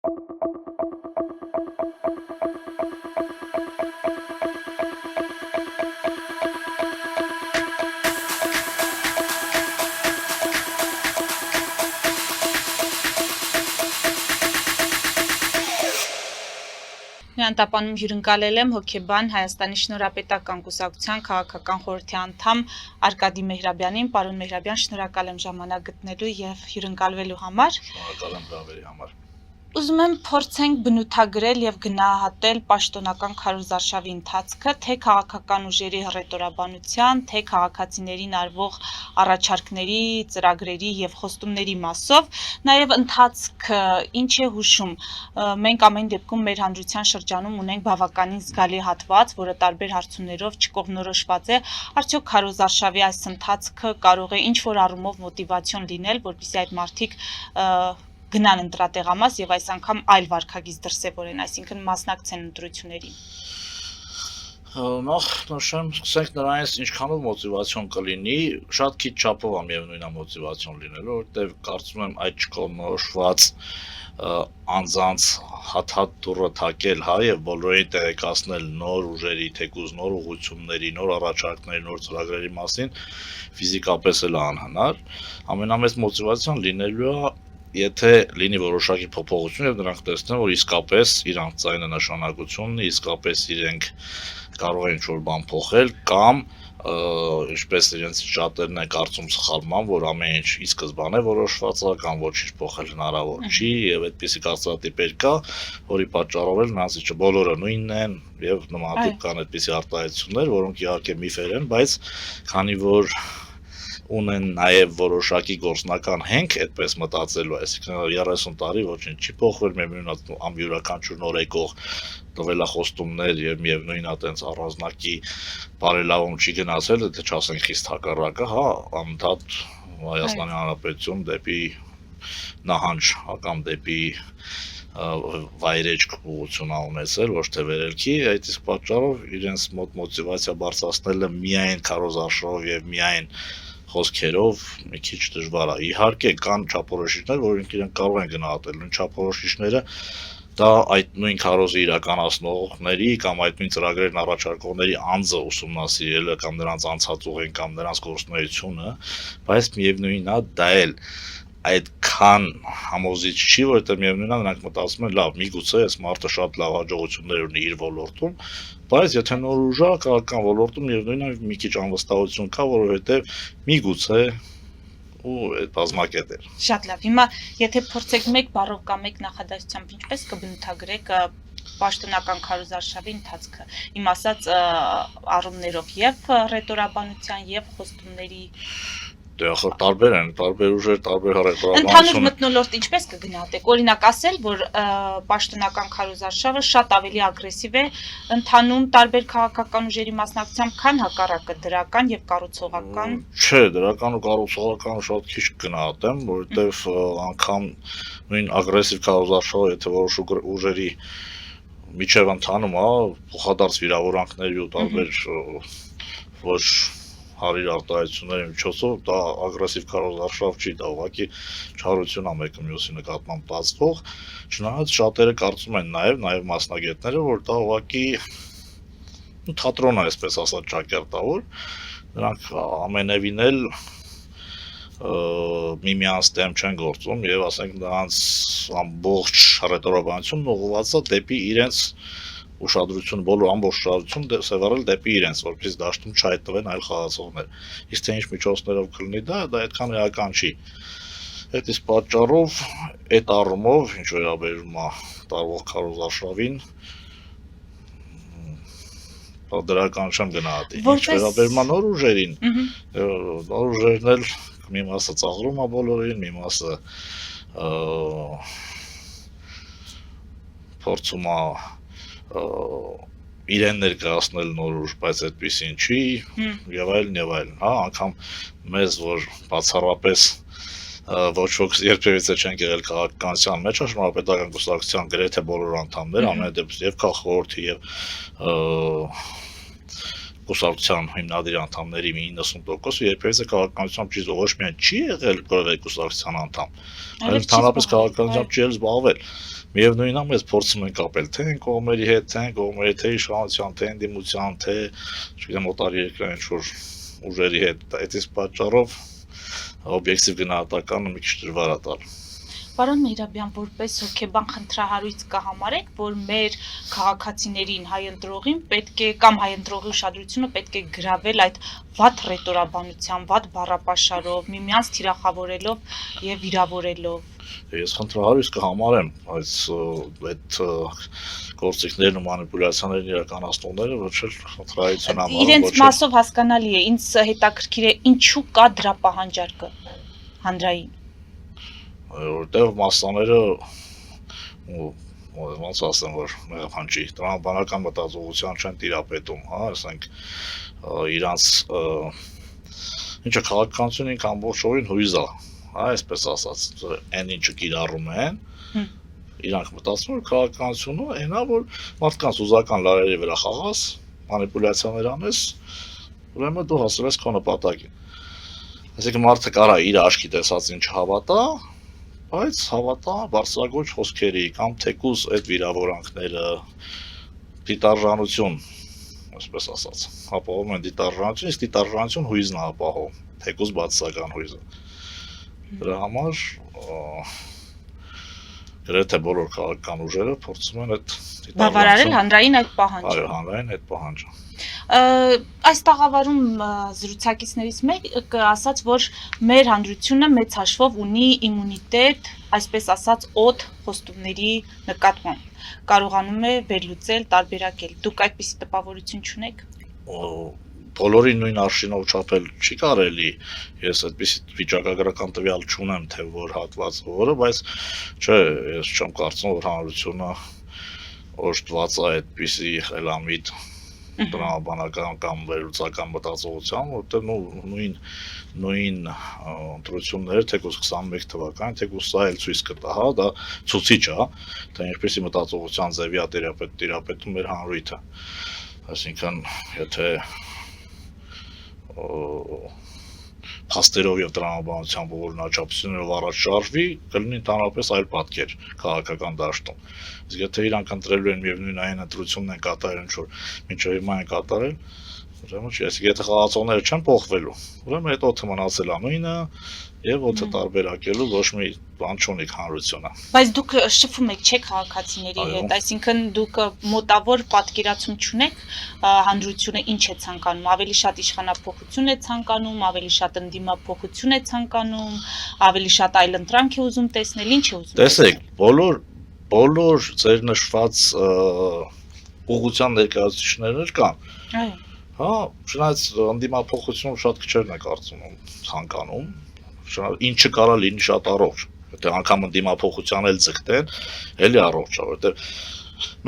Տապանում հյուրընկալել եմ հոգեբան Հայաստանի Շնորհապետական կուսակցության քաղաքական խորհրդի անդամ Արկադի Մեհրաբյանին։ Պարոն Մեհրաբյան, շնորհակալ եմ ժամանակ գտնելու եւ հյուրընկալվելու համար։ Շնորհակալ եմ հրավերի համար։ Ուզում եմ փորձենք բնութագրել եւ գնահատել պաշտոնական քարոզարշավի ընթացքը, թե քաղաքական ուժերի հռետորաբանության, թե քաղաքացիներին արվող առաջարկների, ծրագրերի եւ խոստումների մասով, նաեւ ընթացքը ինչ է հուշում։ Մենք ամեն դեպքում մեր հանրության շրջանում ունենք բավականին զգալի հատված, որը տարբեր հարցումներով չկողմնորոշված է, արդյոք քարոզարշավի այս ընթացքը կարող է ինչ որ առումով մոտիվացիոն լինել, որպեսզի այդ մարդիկ գնան ընտրատեղամաս եւ այս անգամ այլ վարքագիծ դրսեւորեն, այսինքն մասնակցեն ընտրություններին։ Նախ նշեմ, սկսենք նրանից ինչքանով մոտիվացիոն կլինի, շատ քիչ չափով է միևնույն է մոտիվացիոն լինելու, որտեղ կարծում եմ այդ չկողմնորոշված անձանց հատ դուռը թակել, հա, եւ բոլորին տեղեկացնել նոր ուժերի, թեկուզ նոր ուղղությունների, նոր առաջարկների, նոր ծրագրերի մասին ֆիզիկապես էլ անհնար։ Ամենամեծ մոտիվացիան լինելու է եթե լինի որոշակի փոփոխություն եւ նրանք տեսնեն, որ իսկապես իրանք ձայնը նշանակություն ունի, իսկապես իրենք կարող են ինչ-որ բան փոխել կամ ինչպես իրենց շատերն են կարծում սխալման, որ ամեն ինչ ի սկզբանե որոշված է կամ ոչինչ փոխել հնարավոր չի եւ այդպիսի կարծրատիպեր կա, որի պատճառով էլ նրանց իջը բոլորը նույնն են եւ նմանատիպ կան այդպիսի արտահայտություններ, որոնք իհարկե միֆեր են, բայց քանի որ ունեն նաև որոշակի գործնական հենք այդպես մտածելու, այսինքն 30 տարի ոչինչ չի փոխվել, միևնույն յուրաքանչյուր նոր եկող տվելախոստումներ եւ միևնույն է տենց առանձնակի բարելավում չի գնացել, թե չասենք խիստ հակառակը, հա, անընդհատ Հայաստանի Հանրապետություն դեպի նահանջ կամ դեպի վայրեջք ուղղություն ունեցել, ոչ թե վերելքի, այդ իսկ պատճառով իրենց մոտիվացիա բարձրացնելը միայն քարոզարշավով եւ միայն խոսքերով մի քիչ դժվար է։ Իհարկե կան չափորոշիչներ, որոնք իրենք կարող են գնահատել, նույն չափորոշիչները դա այդ նույն քարոզը իրականացնողների կամ այդ նույն ծրագրերն առաջարկողների անձը ուսումնասիրելը կամ նրանց անցած ուղին կամ նրանց գործունեությունը, բայց միևնույնն է դա էլ այդքան համոզիչ չի, որովհետև միևնույնն է նրանք մտածում են, լավ, միգուցե այս մարդը շատ լավ հաջողություններ ունի իր ոլորտում, բայց եթե նոր ուժ է քաղաքական ոլորտում միևնույնն է մի քիչ անվստահություն կա, որովհետև միգուցե ու այդ բազմակետ է։ Շատ լավ։ Հիմա եթե փորձեք մեկ բառով կամ մեկ նախադասությամբ ինչպես կբնութագրեք պաշտոնական քարոզարշավի ընթացքը, իմ ասած առումներով եւ ռետորաբանության եւ խոստումների Դե ախր տարբեր են, տարբեր ուժեր, տարբեր հռետորաբանություն։ Ընդհանուր մթնոլորտ ինչպես կգնահատեք, օրինակ ասել, որ պաշտոնական քարոզարշավը շատ ավելի ագրեսիվ է ընդհանում տարբեր քաղաքական ուժերի մասնակցությամբ, քան հակառակը դրական եւ կառուցողական։ Չէ, դրական ու կառուցողական շատ քիչ կգնահատեմ, որովհետեւ անգամ նույն ագրեսիվ քարոզարշավը, եթե որոշ ուժերի միջև ընդհանում է, փոխադարձ վիրավորանքների ու տարբեր ոչ հարիր արտահայտությունների միջոցով դա ագրեսիվ քարոզարշավ չի, դա ուղղակի չարություն է մեկը մյուսի նկատմամբ բացվող, չնայած շատերը կարծում են նաև մասնագետները, որ դա ուղղակի թատրոն է, այսպես ասած, ճակերտավոր, նրանք ամենևին էլ միմյանց դեմ չեն գործում եւ ասենք նրանց ամբողջ հռետորաբանությունն ուղղված է դեպի իրենց ուշադրություն, բոլոր ամբողջ ուշադրություն սևառել դեպի իրենց, որպես դաշտում չհայտնվեն այլ խաղացողներ։ Իսկ թե ինչ միջոցներով կլինի դա այդքան էական չի։ Այդ իսկ պատճառով այդ առումով, ինչ վերաբերում է տարվող քարոզարշավին, դրական չեմ գնահատի։ Ինչ վերաբերում է նոր ուժերին, նոր ուժերն էլ մի մասը ծաղրում է բոլորին, մի մասը փորձում է իրեն ներկայացնել նոր ուժ, բայց այդպեսին չի եւ այլն, հա, անգամ մեզ որ բացառապես ոչ ոք երբևիցե չեն եղել քաղաքականության մեջ, Շնորհապետական կուսակցության գրեթե բոլոր անդամները, ամենադեպս եւ քաղխորհրդի եւ կուսակցության հիմնադիր անդամների մի 90% երբևիցե քաղաքականությամբ չի ոչ միայն չի եղել որևէ կուսակցության անդամ, այլ ընդհանրապես քաղաքականությամբ չի էլ զբաղվել։ Միևնույնն է, mēs փորձում ենք կապել թե այն կողմերի հետ, թե այն կողմերի, թե իշխանության, թե ընդդիմության, թե չգիտեմ օտար երկրային ինչ-որ ուժերի հետ, այդ իսկ պատճառով օբյեկտիվ գնահատականը մի քիչ դժվար է տալ։ Պարոն Մեհրաբյան, որպես հոգեբան խնդրահարույց կհամարեք, որ մեր քաղաքացիներին հայընտրողին պետք է կամ հայընտրողի ուշադրությունը պետք է գրավել այդ վատ ռետորաբանությամբ, վատ բառապաշարով, միմյանց թիրախավորելով եւ վիրավորելով։ Ես խնդրահարույց կհամարեմ, բայց այդ գործիքներն ու մանիպուլյացիաներն իրականացնողները ոչ էլ խնդրահարություն համարում, Իրենց մասով հասկանալի է, ինձ հետաքրքիր է ինչու կա դրա պահանջարկը հանրային։ Որտեղ մասաները ոնց ասեմ, որ մեղափանջի տրամաբանական մտածողության չեն տիրապետում, հա, ասենք իրանց ինչը քաղաքականությունը ինքը ամբողջովին հույզ է, հա, այսպես ասած, այն ինչը կիրառում են, իրանք մտածում են քաղաքականությունը այնա, որ մարդկանց ուզական լարերի վրա խաղաս, մանիպուլյացիաներ անես, ուրեմն դու հասել ես քո նպատակին։ Այսինքն մարդը կարա իր աչքի տեսած ինչ հավատա, բայց հավատա բարձրագույն խոսքերի կամ թեկուզ այդ վիրավորանքները դիտարժանություն, այսպես ասած, ապահովում են դիտարժանություն, իսկ դիտարժանություն հույզն է ապահովում, թեկուզ բացասական հույզը։ Դրա համար գրեթե բոլոր քաղաքական ուժերը փորձում են այդ բավարարել հանրային այդ պահանջը։ Այո, հանրային այդ պահանջը։ Այս տաղավարում զրուցակիցներից մեկը ասաց, որ մեր հանրությունը մեծ հաշվով ունի իմունիտետ, այսպես ասած, օդ խոստումների նկատմամբ, կարողանում է վերլուծել, տարբերակել։ Դուք այդպիսի տպավորություն չունեք։ Բոլորի նույն արշինով չափել չի կարելի, ես այդպիսի վիճակագրական տվյալ չունեմ, թե որ հատվածը որը, բայց չէ, ես չեմ կարծում, որ հանրությունը օժտված է այդպիսի խելամիտ տրամաբանական կամ վերլուծական մտածողությամբ, որտեղ նույն ընտրությունները, թեկուզ 21 թվականին, թեկուզ սա էլ ցույց կտա, հա, դա ցուցիչ է, թե ինչպեսի մտածողության ձևի է տիրապետում մեր հանրույթը։ Այսինքն, եթե փաստերով եւ տրամաբանությամբ օրինաչափություններով առաջ շարժվի, կլինի ընդհանրապես այլ պատկեր քաղաքական դաշտում։ Իսկ եթե իրանք ընտրելու են միևնույն այն ընտրությունն են կատարել, ինչ որ մինչև հիմա են կատարել, ուրեմն չի, այսինքն եթե խաղացողները չեն փոխվելու, ուրեմն այդ օդը մնացել է նույնը եւ օդը տարբերակելու ոչ մի բան չունի հանրությունը։ Բայց դուք շփվում եք, չէ՞, քաղաքացիների հետ, այսինքն դուք մոտավոր պատկերացում չունեք հանրությունը ինչ է ցանկանում, ավելի շատ իշխանափոխություն է ցանկանում, ավելի շատ ընդդիմափոխություն է ցանկանում, ավելի շատ այլընտրանք է ուզում տեսնել, ինչ է ուզում։ Տեսեք, բոլոր ձեր նշված ուղղության ներկայացուցիչներ կան։ Այո։ Հա, չնայած ընդդիմափոխությունը շատ քչերն է կարծում ցանկանում, ինչը կարա լինի շատ առողջ։ Եթե անգամ ընդդիմափոխության էլ ձգտեն, էլի առողջ է, որովհետև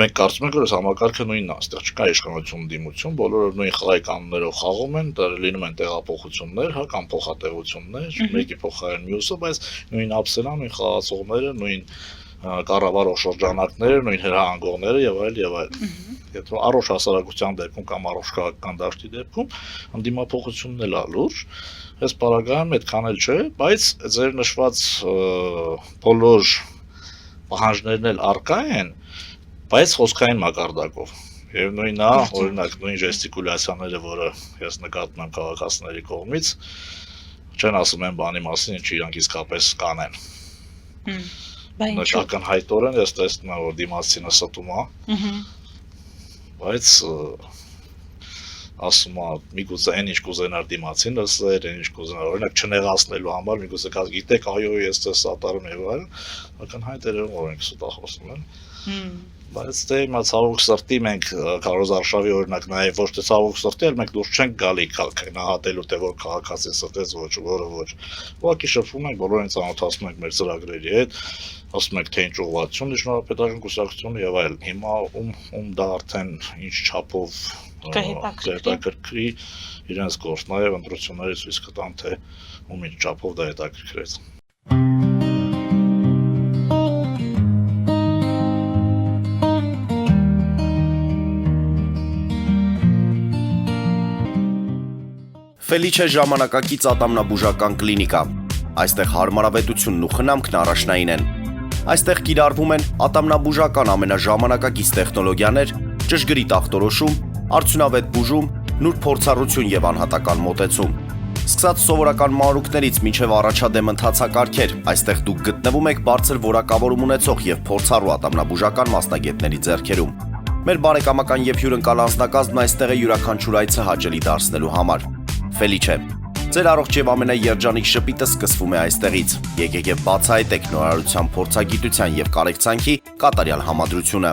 մենք կարծում ենք, որ այս համակարգը նույնն է, այստեղ չկա իշխանություն ընդդիմություն, բոլորը նույն խաղի կանոններով խաղում են, լինում են տեղափոխություններ, հա, կամ փոխատեղություններ, մեկի փոխարեն մյուսը, բայց նույն ափսենա, նույն խաղացողները, նույն կառավարող շրջանակները, նույն հրահանգողները եւ այլ եւ այլ։ Եթե առողջ հասարակության դեպքում կամ առողջ քաղաքական դաշտի դեպքում ընդդիմափոխությունն էլ է լուրջ, այս պարագայում այդքան էլ չէ, բայց ձեր նշված բոլոր պահանջներն էլ առկա են, բայց խոսքային մակարդակով։ Եվ նույնն է, օրինակ նույն ժեստիկուլյացիաները, որը ես նկատում եմ քաղաքացիների կողմից, չեն ասում են բանի մասին, ինչ իրանք իսկապես կանեն։ Նկական հայտորեն ես տեսնում եմ, որ դիմացինը ստում է, բայց ասում է, միգուցե այն ինչ կուզենար դիմացին լսեր, այն ինչ կուզենար, օրինակ չնեղացնելու համար, միգուցե գիտեք, այո, ես ձեզ սատարում եւ այլն, ակնհայտ երևում օրենք սուտախոսում են։ Բայց դե հիմա ցավոք սրտի մենք Քարոզ Արշավի օրինակ նաև ոչ թե ցավոք սրտի, այլ մենք դուրս չենք գալի գնահատելու թե որ քաղաքացին սրտեց ոչ, որը ոչ։ Ուղղակի շփվում ենք, բոլորին ծանոթացնում ենք մեր ծրագրերի հետ, ասում ենք թե ինչ ուղղվածություն շնորհապետական կուսակցությունը եւ այլն։ Հիմա ում դա արդեն ինչ չափով հետաքրքրի իրենց գործ, նաև ընտրությունները ցույց կտան թե ում ինչ չափով դա հետաքրքրեց։ Ֆելիչե ժամանակակից ատամնաբուժական կլինիկա։ Այստեղ հարմարավետությունն ու խնամքն առաջնային են։ Այստեղ կիրառվում են ատամնաբուժական ամենաժամանակակից տեխնոլոգիաներ, ճշգրիտ ախտորոշում, արդյունավետ բուժում, նուրբ փորձառություն եւ անհատական մոտեցում։ Սկսած սովորական մանրուքներից մինչև առաջադեմ ընթացակարգեր, այստեղ դուք գտնվում եք բարձր որակավորում ունեցող եւ փորձառու ատամնաբուժական մասնագետների ձեռքերում։ Մեր բարեկամական եւ հյուրընկալ անձնակազմն այստեղ է յուրաքանչյուր այցը հաճելի դարձնելու համար։ Ֆելիչե, ձեր առողջ եւ ամենաերջանիկ շպիտը սկսվում է այստեղից։ Եկեք եւ բացահայտեք նորարարության փորձագիտության եւ կարեկցանքի կատարյալ համադրությունը։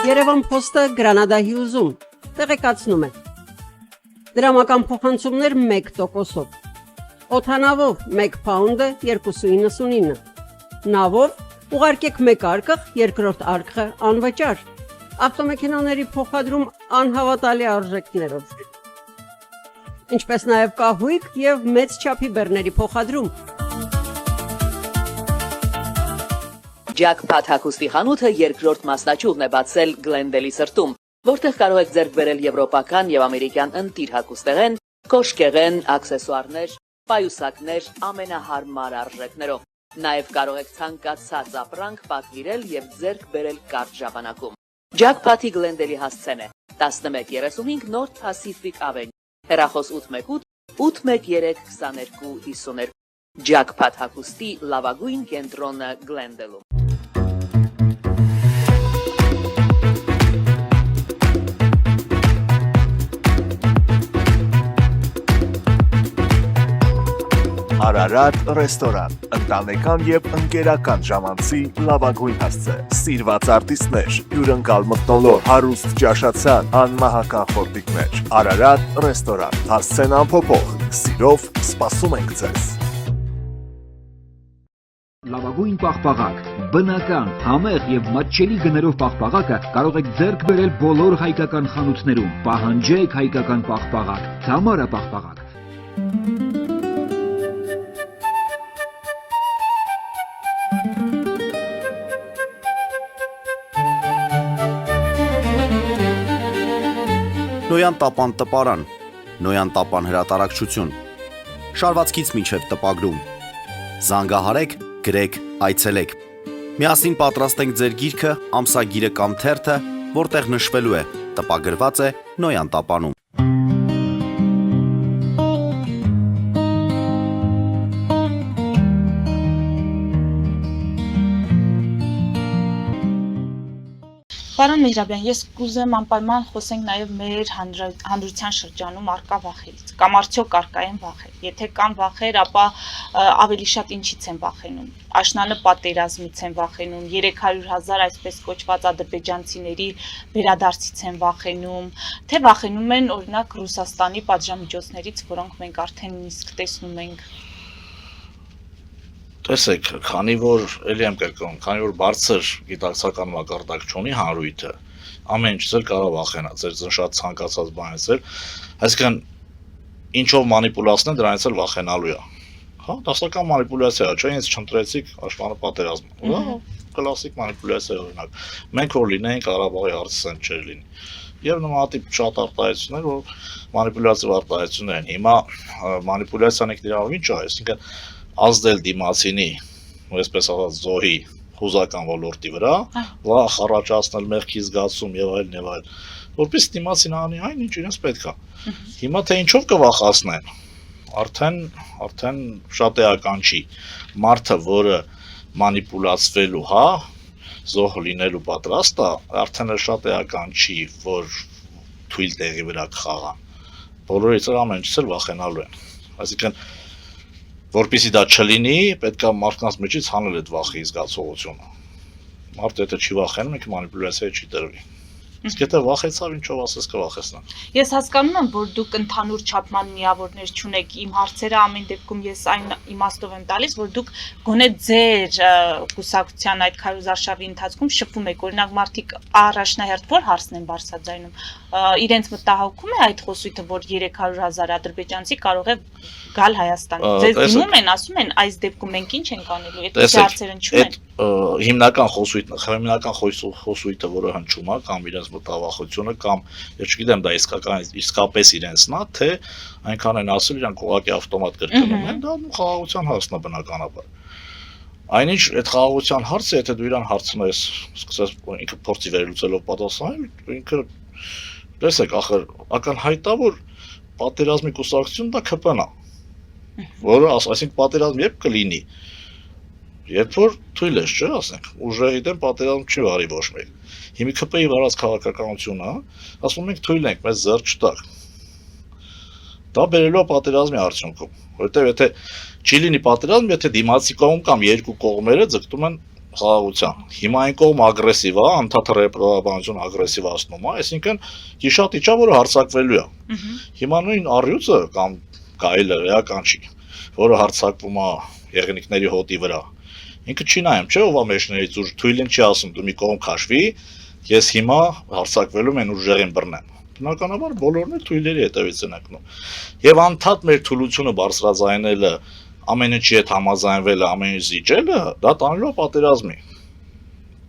Երևան Փոստը Գրանադա Հյուզում տեղեկացնում է։ Դրամական փոխանցումներ 1%-ով։ Օդանավով 1 պաունդը 2.99։ Նավով ուղարկեք 1 արկղ, երկրորդ արկղը անվճար։ Ավտոմեքենաների փոխադրում անհավատալի արժեքներով։ Ինչպես նաև կահույք եւ մեծ չափի բեռների փոխադրում։ Jackpot հագուստի խանութը երկրորդ մասնաճյուղն է բացել Գլենդելի սրտում, որտեղ կարող եք ձեռք բերել եվրոպական եւ ամերիկյան ընտիր հագուստեղեն, կոշկեղեն, աքսեսուարներ, պայուսակներ ամենահարմար արժեքներով։ Նաև կարող եք ցանկացած ապրանք պատվիրել եւ ձեռք բերել կարճ ժամանակում։ Jackpot-ի Գլենդելի հասցեն է 1135 North Pacific Avenue, հեռախոս 818 813 2252։ Jackpot հագուստի լավագույն կենտրոնը Գլենդելում։ Արարատ ռեստորան, ընտանեկան եւ ընկերական ժամանցի լավագույն հասցե, սիրված արտիստներ, հյուրընկալ մթնոլորտ, հարուստ ճաշացան, անմահական խորտիկներ։ Արարատ ռեստորան, հասցեն անփոփոխ, սիրով սպասում ենք ձեզ։ Լավագույն պաղպաղակ, բնական, համեղ եւ մատչելի գներով պաղպաղակը կարող եք ձեռք բերել բոլոր հայկական խանութներում։ Պահանջեք հայկական պաղպաղակ, Թամարա պաղպաղակ։ Նոյան տապան տպարան, Նոյան տապան հրատարակչություն, շարվածքից մինչև տպագրում, զանգահարեք, գրեք, այցելեք, միասին պատրաստենք ձեր գիրքը, ամսագիրը կամ թերթը, որտեղ նշվելու է, տպագրված է Նոյան տապանում։ Պարոն Մեհրաբյան, ես կուզեմ անպայման խոսենք նաև մեր հանրության շրջանում արկա վախերից, կամ արդյոք արկա են վախեր։ Եթե կան վախեր, ապա ավելի շատ ինչից են վախենում։ Աշնանը պատերազմից են վախենում, 300,000 այսպես կոչված ադրբեջանցիների վերադարձից են վախենում, թե վախենում են օրինակ Ռուսաստանի պատժամիջոցներից, որոնք մենք արդեն իսկ տեսնում ենք։ Տեսեք, քանի որ էլի եմ կրկնում, քանի որ բարձր գիտակցական մակարդակ չունի հանրույթը, ամեն ինչից էլ կարող վախենա, ձեր շատ ցանկացած բանից էլ, այսինքն ինչով մանիպուլացնեն, դրանից էլ վախենալու է։ Հա, դասական մանիպուլյացիա է, չէ՞, ինձ չընտրեցիք Աշնանը պատերազմ։ Հա, կլասիկ մանիպուլյացիա է օրինակ։ Մենք որ լինեինք Ղարաբաղի հարցը չէր լինի։ Եվ նմանատիպ շատ արտահայտություններ, որ մանիպուլյատիվ արտահայտություններ են։ Հիմա մանիպուլյացիան եք դրանով ինչ է, այսինքն ազդել դիմացինի, այսպես ասած զոհի հուզական ոլորտի վրա, վախ առաջացնել մեղքի զգացում եւ այլն եւ այլն, որպես դիմացին անի այն ինչ իրենց պետք է։ Հիմա թե ինչով կվախացնեն, արդեն շատ էական չի։ Մարդը, որը մանիպուլացվելու, հա, զոհ լինելու պատրաստ է, արդեն շատ էական չի, որ թույլ տեղի վրա կխաղան։ Բոլորից ամեն ինչից էլ վախենալու են։ Այսինքն որպեսզի դա չլինի, պետք է մարդկանց մեջից հանել այդ վախի զգացողությունը։ Մարդը եթե չի վախենում, ինքը մանիպուլյացիա չի տրվի։ Իսկ եթե վախեցավ, ինչով ասես կվախեցնա։ Ես հասկանում եմ, որ դուք ընդհանուր չափման միավորներ չունեք։ Իմ հարցերը ամեն դեպքում ես այն իմաստով եմ տալիս, որ դուք գոնե ձեր կուսակցության այդ քարոզարշավի ընթացքում շփվում եք։ Օրինակ մարդիկ առաջնահերթ որ հարցն են բարձրաձայնում, իրենց մտահոգում է այդ խոսույթը, որ 300,000 ադրբեջանցի կարող է գալ Հայաստան։ Ձեզ դիմում են, ասում են, այս դեպքում մենք ինչ ենք անելու, այդ հարցերը հնչում են։ Հիմնական խոսույթը, որը հնչում է, կամ իրենց մտավախությունը, կամ ես չգիտեմ դա իսկապես իրենցն է, թե այնքան են ասել, իրանք ուղղակի ավտոմատ կրկնում են, դա խաղաղության հարցն է բնականաբար։ Այնինչ այդ խաղաղության հարցը, եթե դու իրան հարցնես, սկսես ինքը փորձի վերլուծելով պատասխանել, ինքը տեսեք, ախր ակնհայտ է, որ պատերազմի կուսակցությունը դա ԿՊ-ն է, որը այսինքն պատերազմ երբ կլինի, երբ որ թույլ ես, չէ, ասենք, ուժերի դեմ պատերազմ չի վարի ոչ մեկ։ Հիմա ԿՊ-ի վարած քաղաքականությունը, ասում ենք թույլ ենք, մեզ զեռ չտակ։ Դա բերելու է պատերազմի արդյունքում, որովհետև եթե չի լինի պատերազմ, եթե դիմացի կողմ կամ երկու կողմերը ձգտում են խաղաղության։ Հիմա այն կողմը ագրեսիվ է, անդադար ռեպրոբանություն ագրեսիվացնում է, այսինքն ճիշտ իջա, որը հարձակվելու է։ Հիմա նույն առյուծը կամ գայլը էական չի, որը հարձակվում է եղնիկների հոտի վրա։ Ինքը չի նայում, չէ՞, ով է մեջներից ուժ թույլին չի ասում, դու մի կողմ քաշվի, ես հիմա հարձակվելու եմ ուժերին բռնեմ։ Բնականաբար բոլորն էլ թույլերի հետևից են ընկնում։ Եվ անդադ մեր թուլությունը բարձրաձայնելը, ամեն ինչի հետ համաձայնվելը, ամեն ինչ զիջելը, դա տանելու է պատերազմի։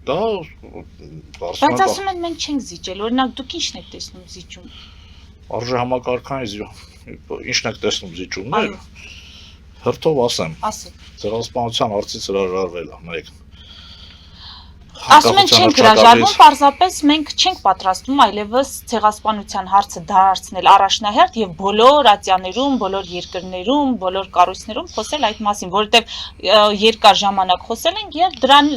Դա Բայց ասում են մենք չենք զիջել, օրինակ դուք ի՞նչն եք տեսնում զիջում։ Արժե համակարգային ի՞նչն եք տեսնում զիջումներ։ Հրթով ասեմ։ Ասեք։ Ցեղասպանության հարցից հրաժարվել է, մեկ։ Ասում են չենք հրաժարվում, պարզապես մենք չենք պատրաստվում այլևս ցեղասպանության հարցը դարձնել առաջնահերթ եւ բոլոր ատյաներում, բոլոր երկրներում, բոլոր կառույցներում խոսել այդ մասին, որովհետեւ երկար ժամանակ խոսել ենք եւ դրան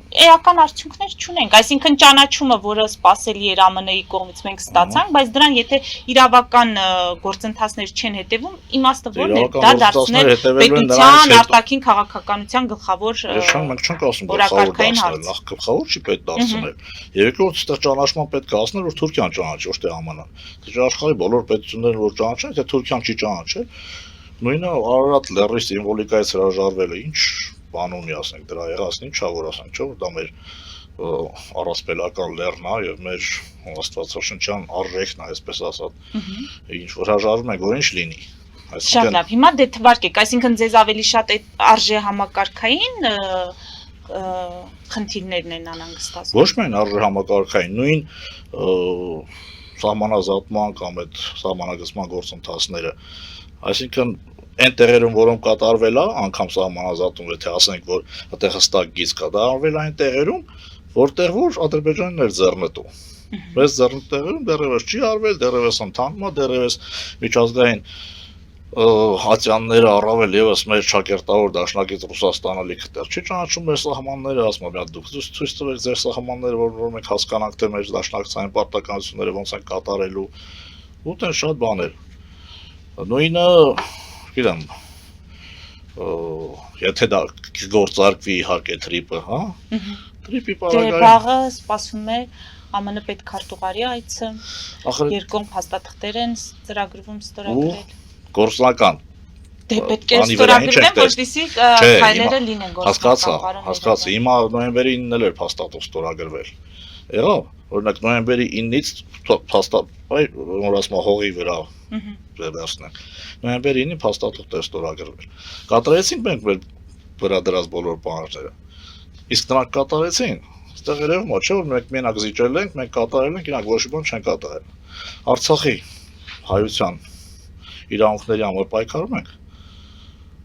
էական արդյունքներ չունենք, այսինքն ճանաչումը, որը սպասելի էր ԱՄՆ-ի կողմից մենք ստացանք, բայց դրան եթե իրավական գործընթացներ չեն հետևում, իմաստը որն է, դա դարձնել պետության արտաքին քաղաքականության գլխավոր մենք չենք ասում, որ գլխավոր չի պետք դարձնել։ Երկրորդ ստեղ ճանաչման պետք է ասնել, որ Թուրքիան ճանաչի, ոչ թե ԱՄՆ-ն։ Դե աշխարհի բոլոր պետությունները որ ճանաչեն, թե Թուրքիան չի ճանաչել, նույնը Արարատ լեռի սիմվոլիկայից հրաժարվելը, ինչ բան ունի, ասենք, դրա եղածն ինչա, որ ասենք, չէ, որ դա մեր առասպելական լեռն է եւ մեր աստվածաշնչյան արժեքն է, այսպես ասած, ինչ որ հրաժարվում ենք, որ ինչ լինի։ Շատ լավ, հիմա դե թվարկեք, այսինքն ձեզ ավելի շատ այդ արժե համակարգային խնդիրներն են անհանգստացնում։ Ոչ միայն արժե համակարգային, նույն սահմանազատման կամ այդ սահմանագծման գործընթացները, այսինքն այն տեղերում, որոնք կատարվել է, անգամ սահմանազատում, եթե ասենք, որ այդտեղ հստակ գիծ կա, դա արվել է այն տեղերում, որտեղ որ Ադրբեջանն էր ձեռնտու։ Բայց ձեռնտու տեղերում դեռևս չի արվել, դեռևս ընթանում է, դեռևս միջազգային հատյանները առավել եւս մեր շակերտավոր դաշնակից Ռուսաստանը լիքը դեռ չի ճանաչում մեր սահմանները, ասում եմ, դուք ցույց տվեք ձեր սահմանները, որ մենք հասկանանք, թե մեր դաշնակցային պարտականությունները ոնց են կատարելու, ու դեռ շատ բաներ։ Նույնը Իրան, եթե դա գործարկվի իհարկե թրիպը, հա, թրիպի պարագային։ Դե վաղը սպասվում է ԱՄՆ պետքարտուղարի այցը, երկկողմ փաստաթղթեր են ծրագրվում ստորագրել։ Գործնական։ Դե պետք է ստորագրվեն, որպեսզի քայլերը լինեն գործնական։ Հասկացա, հիմա նոյեմբերի 9-ն էլ էր փաստաթուղթ ստորագրվել։ Եղավ, օրինակ նոյեմբերի 9-ից որ ասում հողի վրա վերցնենք։ Նոյեմբերի 9-ին փաստաթուղթ է ստորագրվել։ Կատարեցինք մենք մեր վրա դրած բոլոր պահանջները։ Իսկ նրանք կատարեցին։ Այստեղ երևում է, չէ՞ որ մենք մենակ զիջել ենք, մենք կատարել ենք, իրանք ոչ մի բան չեն կատարել։ Արցախի հայության իրավունքների համար պայքարում ենք։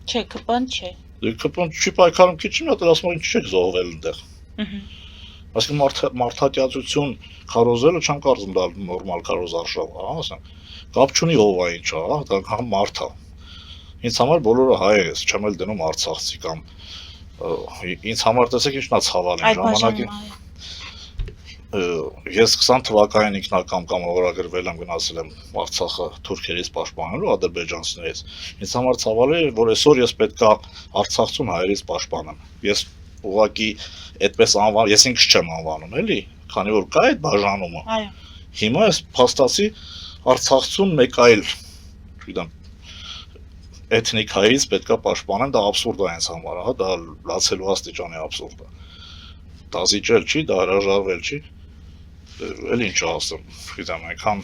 Չէ, ԿՊ-ն չէ։ Դե ԿՊ-ն չի պայքարում, քիչ մի հատ ասում ինչ չեք զոհվել այնտեղ։ Այսինքն մարդատյացություն քարոզելը չեմ կարծում դա նորմալ քարոզարշավ, հա, ասենք։ Կապ չունի ով է ինչ, հա, դա համ մարդ է։ Ինձ համար բոլորը հայ է, չեմ էլ դնում արցախցի կամ ինձ համար տեսեք ինչն է ցավալի ժամանակին։ Ես 20 թվականին ինքնակամ կամավորագրվել եմ, գնացել եմ Արցախը թուրքերից պաշտպանելու ադրբեջանցիներից։ Ինձ համար ցավալի է, որ այսօր ես պետք է արցախցուն հայերից պաշտպանեմ։ Ես ուղղակի այդպես անվան, ես ինքս չեմ անվանում, էլի, քանի որ կա այդ բաժանումը։ Այո։ Հիմա ես փաստացի արցախցուն մեկ այլ, գիտեմ, էթնիկ հայից պետք է պաշտպանեմ, դա աբսուրդ է ինձ համար, հա, դա լացելու աստիճանի աբսուրդ է։ Դա զիջել չի, դա հրաժարվել չի։ Էլ ինչ ասեմ, գիտեմ, այնքան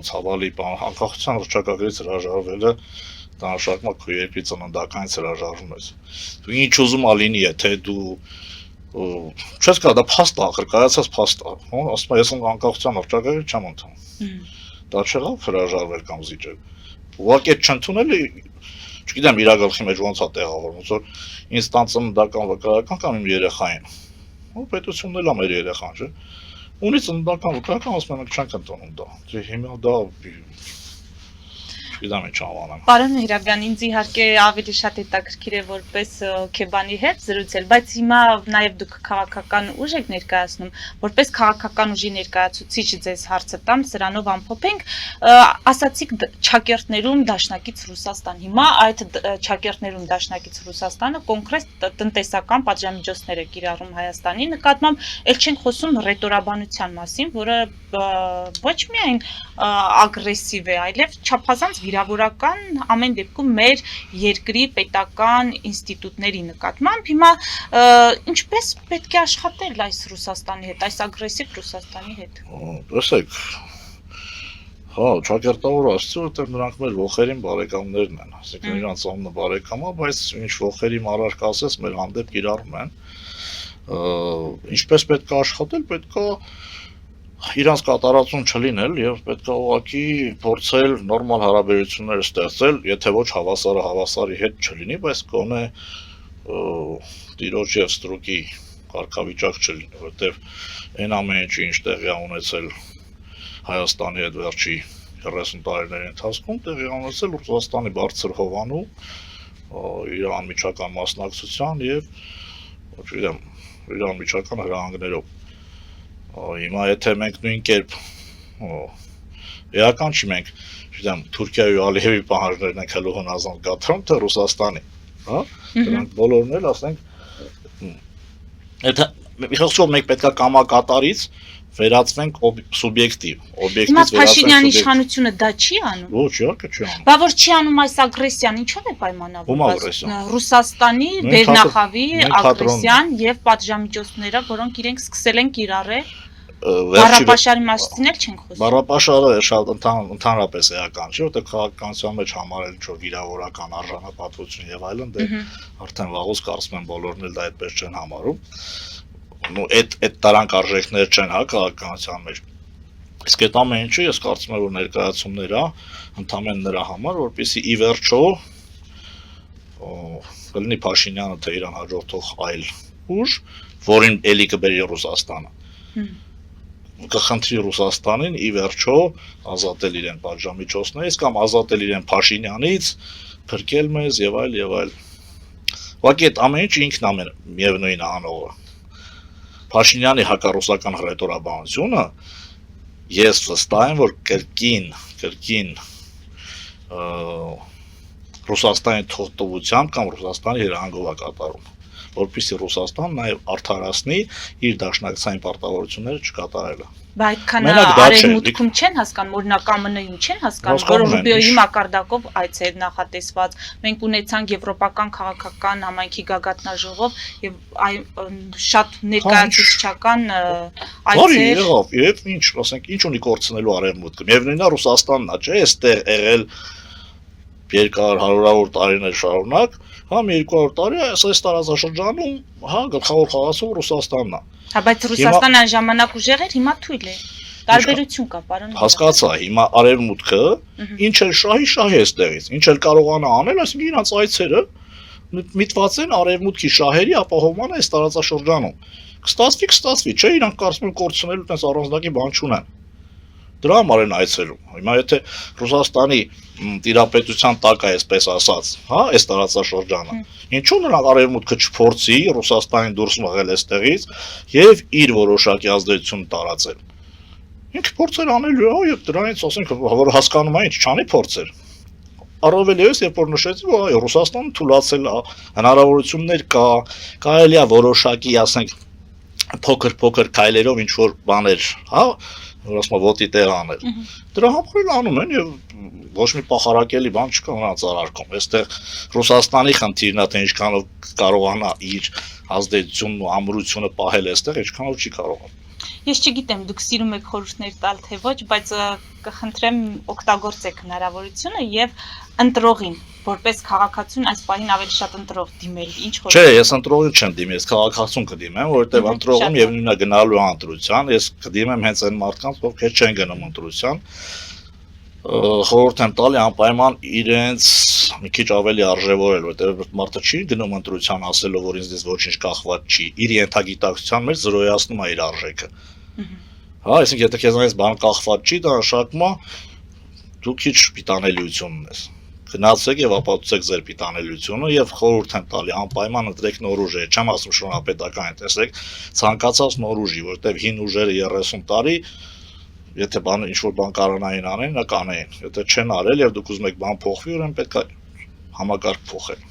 ցավալի բան, անկախության հռչակագրից հրաժարվելը դա նշանակում է քո երկրի ծննդականից հրաժարվում ես։ Դու ինչ ուզում ա լինի, թե դու չես կարող, դա փաստ է, կայացած փաստ է, հա, ասում եմ, ես անկախության հռչակագրի չեմ ընդունում։ Դա չեղավ հրաժարվել կամ զիջել։ Ուղղակի չընդունել չգիտեմ իր գլխի մեջ ոնց է տեղավորվում, ոնց որ ինձ տան ծննդական վկայական կամ իմ երեխային։ Ու պետությունն էլ է մեր երեխան, չէ։ Ունի ծննդական վկայական, ասում են չենք ընդունում դա։ Հիմա դա Չգիտեմ ինչ անվանեմ։ Պարոն Միրաբյան, ինձ իհարկե ավելի շատ հետաքրքիր է որպես հոգեբանի հետ զրուցել, բայց հիմա նաև դուք քաղաքական ուժ եք ներկայացնում, որպես քաղաքական ուժի ներկայացուցիչ ձեզ հարցը տամ, սրանով ամփոփենք, ասացիք ճակերտներում դաշնակից Ռուսաստան։ Հիմա այդ ճակերտներում դաշնակից Ռուսաստանը կոնկրետ տնտեսական պատժամիջոցներ է կիրառում Հայաստանի նկատմամբ, ել չենք խոսում ռետորաբանության մասին, որը ոչ միայն ագրեսիվ է, այլև չափազանց վիրավորական ամեն դեպքում մեր երկրի պետական ինստիտուտների նկատմամբ հիմա ինչպես պետք է աշխատել այս Ռուսաստանի հետ, այս ագրեսիվ Ռուսաստանի հետ։ Տեսեք, հա, ճակերտավոր ասացի, որտեղ նրանք մեր ողերին բարեկամներն են, ասիկան իրանց անունը բարեկամ է, բայց ինչ ողերի մարարք ասես, մեր հանդեպ կիրառում են, ինչպես պետք է աշխատել, պետք է իրանց կատարածուն չլինել եւ պետք է ուղղակի փորձել նորմալ հարաբերություններ ստեղծել, եթե ոչ հավասարը հավասարի հետ չլինի, բայց գոնե տիրոջ եւ ստրուկի կարգավիճակ չլինի, որտեւ այն ամեն ինչը ինչ տեղի է ունեցել Հայաստանի հետ վերջի 30 տարիների ընթացքում, տեղի է ունեցել Ռուսաստանի բարձր հովանու իր անմիջական մասնակցության եւ չգիտեմ, իր անմիջական հրահանգներով Հիմա եթե մենք նույն կերպ էական չի մենք, չգիտեմ, Թուրքիայի ու Ալիևի պահանջներն ենք հելու հնազանդ գատրում, թե Ռուսաստանի, հա? Դրանք բոլորն էլ ասենք եթե մի խոսքով մենք պետք է կամակատարից վերածվենք սուբյեկտիվ, օբյեկտիվ վերածվենք։ Հիմա Փաշինյանի իշխանությունը դա չի անում։ Ոչ, իհարկե չի անում։ Բա որ չի անում այս ագրեսիան, ինչով է պայմանավորված։ Ռուսաստանի վերնախավի ագրեսիան եւ պատժամիջոցները, որոնք իրենք սկսել են կիրառել։ Բառապաշարի մասին էլ չենք խոսում։ Բառապաշարը շատ ընդհանրապես էական չի, որտեղ քաղաքականության մեջ համարել ինչ-որ վիրավորական արժանապատվություն եւ այլն, դե արդեն վաղուց կարծում եմ բոլորն էլ դա այդպես չեն համարում։ Ու այդ տարանք արժեքներ չեն հա քաղաքականության մեջ։ Իսկ այդ ամեն ինչը ես կարծում եմ որ ներկայացումներ է ընդհանրեն նրա համար, որպեսզի ի վերջո կլինի Փաշինյանը թե իրան հաջորդող այլ ուժ, որին էլի կբերի Ռուսաստանը։ Կխնդրի Ռուսաստանին ի վերջո ազատել իրեն պատժամիջոցներից կամ ազատել իրեն Փաշինյանից, փրկել մեզ եւ այլ եւ այլ։ Ուղղակի այդ ամեն ինչ ինքն է միևնույն անողը։ Փաշինյանի հակառուսական ռետորաբանությունը ես վստահ եմ, որ կրկին Ռուսաստանի թողտվությամբ կամ Ռուսաստանի հրահանգով է կատարում, որպեսզի Ռուսաստան նաև արդարացնի իր դաշնակցային պարտավորությունները չկատարելը։ Բայց այդքան արևմուտքում չեն հասկանում, օրինակ ԱՄՆ-ում չեն հասկանում, որ Ռուբիոյի մակարդակով այց է նախատեսված։ Մենք ունեցանք եվրոպական քաղաքական համայնքի գագաթնաժողով եւ շատ ներկայացուցչական այցեր։ Եղավ, եւ ինչ, ասենք, ինչ ունի կորցնելու արևմուտքը։ Միևնույնն է Ռուսաստանն է, չէ՞, այստեղ եղել երկար հարյուրավոր տարիներ շարունակ, հա 200 տարի այս տարածաշրջանում, հա գլխավոր խաղացող Ռուսաստանն է։ Հա բայց Ռուսաստանը այն ժամանակ ուժեղ էր, հիմա թույլ է։ Տարբերություն կա, պարոն։ Հասկացա, հիմա արևմուտքը ինչ էլ շահի այստեղից, ինչ էլ կարողանա անել, այսինքն իրանց այցերը միտված են արևմուտքի շահերի ապահովմանը այս տարածաշրջանում։ Կստացվի, չէ, իրանք կարծում են կորցնելու տես առանձնակի բան չունեն։ Դրա համար են այցելում։ Հիմա եթե Ռուսաստանի տիրապետության տակ է, այսպես ասած, հա, այս տարածաշրջանը, ինչու նրանք արևմուտքը չփորձի Ռուսաստանին դուրս մղել այստեղից եւ իր որոշակի ազդեցություն տարածել։ Ինքը փորձեր անելու է, եւ դրանից ասենք, որ հասկանում է, ինչ չանի փորձեր։ Առավելևս, երբ որ նշեցի, որ Ռուսաստանը թուլացել է, հնարավորություններ կա, կարելի է որոշակի, ասենք, փոքր քայլերով ինչ որ բաներ, հա, որ ասում ոտի տեղ անել։ Դրա համար էլ անում են եւ ոչ մի պախարակելի բան չկա նրանց արարքում։ Այստեղ Ռուսաստանի խնդիրն է, թե ինչքանով կարողանա իր ազդեցությունն ու ամրությունը պահել այստեղ, ինչքանով չի կարողանում։ Ես չգիտեմ, դուք սիրում եք խորհուրդներ տալ թե ոչ, բայց կխնդրեմ օգտագործեք հնարավորությունը եւ ընտրողին, որպես քաղաքացուն այս պահին ավելի շատ ընտրող դիմել, ինչ խորհուրդ։ Չէ, ես ընտրողին չեմ դիմի, ես քաղաքացուն կդիմեմ, որովհետեւ ընտրողում եւ նույնը գնալու է ընտրության, ես կդիմեմ հենց այն մարդկանց, ովքեր չեն գնում ընտրության, խորհուրդ եմ տալի անպայման իրենց մի քիչ ավելի արժևորել, որտեղ մարդը չի գնում ընտրության ասելով, որ ինձ ոչինչ կախված չի, իր ենթագիտակցության մեջ զրոյացնում է իր արժեքը։ Հա, այսինքն եթե քեզանից բան կախված չի, դա նշանակում է դու քիչ պիտանելիություն ունես։ Գնացեք եւ ապացուցեք ձեր պիտանելիությունը եւ խորհուրդ եմ տալի անպայման ընտրեք նոր ուժեր, չեմ ասում շնորհապետական, տեսեք, ցանկացած նոր ուժի, որտեղ հին ուժերը 30 տարի եթե ինչ-որ բան կարողանային անեն, նա կանեին։ Եթե չեն արել եւ դուք ուզում եք բան փոխվի, ուրեմն պետք է համակարգ փոխել։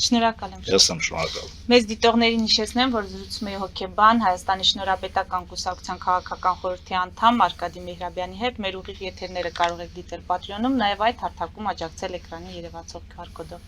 Շնորհակալ եմ։ Ես եմ շնորհակալ։ Մեծ դիտողներին հիշեցնեմ, որ զրուցում էի հոգեբան Հայաստանի Շնորհապետական Կուսակցության քաղաքական խորհրդի անդամ Արկադի Մեհրաբյանի հետ։ Մեր ուղիղ եթերները կարող եք դիտել Patreon-ում, նաև այդ հարթակում աջակցել էկրանի երևացող QR կոդով։